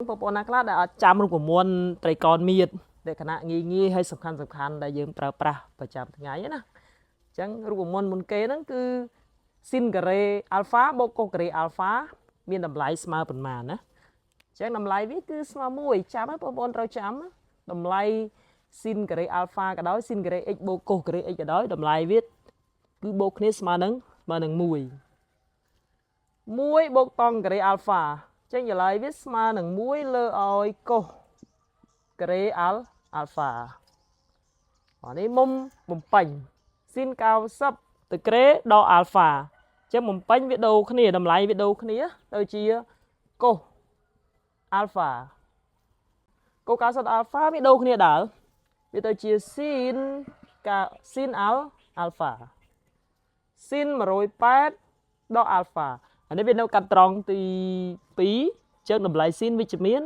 បងប្អូនណាខ្លះដែលអត់ចាំរូបមន្តត្រីកោណមៀតដែលគណៈងាយហើយសំខាន់ដែលយើងប្រើប្រាស់ប្រចាំថ្ងៃណាអញ្ចឹងរូបមន្តមុនគេហ្នឹងគឺស៊ីនការ៉េអាល់ហ្វាបូកកូសការ៉េអាល់ហ្វាមានតម្លៃស្មើប៉ុន្មានណាអញ្ចឹងតម្លៃវាគឺស្មើ1ចាំហើយបងប្អូនត្រូវចាំតម្លៃស៊ីនការ៉េអាល់ហ្វាក៏ដោយស៊ីនការ៉េ x បូកកូសការ៉េ x ក៏ដោយតម្លៃវាគឺបូកគ្នាស្មើនឹង1បូកតង់ការ៉េអាល់ហ្វាចេញតម្លៃវាស្មើនឹង1លើឲ្យកូសការ៉េអាល់ហ្វាអានេះមុំបំពេញស៊ីន90ទៅការ៉េដកអាល់ហ្វាអញ្ចឹងបំពេញវាដូរគ្នាតម្លៃវាដូរគ្នាទៅជាកូសអាល់ហ្វាកូស90អាល់ហ្វាវាដូរគ្នាដែរវាទៅជាស៊ីនអាល់ហ្វាស៊ីន180ដកអាល់ហ្វាអានេះវានៅកាត់ត្រង់ទី2អញ្ចឹងតម្លៃស៊ីនវិជ្ជមាន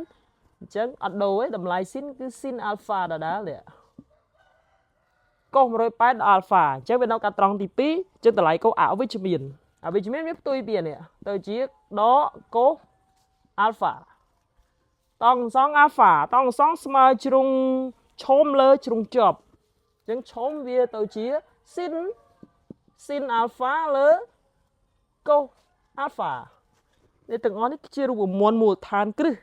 អញ្ចឹងអត់ដូរទេតម្លៃស៊ីនគឺស៊ីនអាល់ហ្វាដដែលនេះកូស180ដល់អាល់ហ្វាអញ្ចឹងវានៅកាត់ត្រង់ទី2អញ្ចឹងតម្លៃកូសអវិជ្ជមានវាផ្ទុយពីនេះទៅជាដកកូសអាល់ហ្វាតង់សងអាល់ហ្វាតង់សងស្មើជ្រុងឈុំលើជ្រុងជាប់អញ្ចឹងឈុំវាទៅជាស៊ីនអាល់ហ្វាលើកូសអាល់ហ្វានេះទាំងអស់នេះជារូបមន្តមូលដ្ឋានគ្រឹះ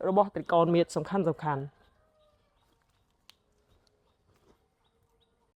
របស់ត្រីកោណមៀតសំខាន់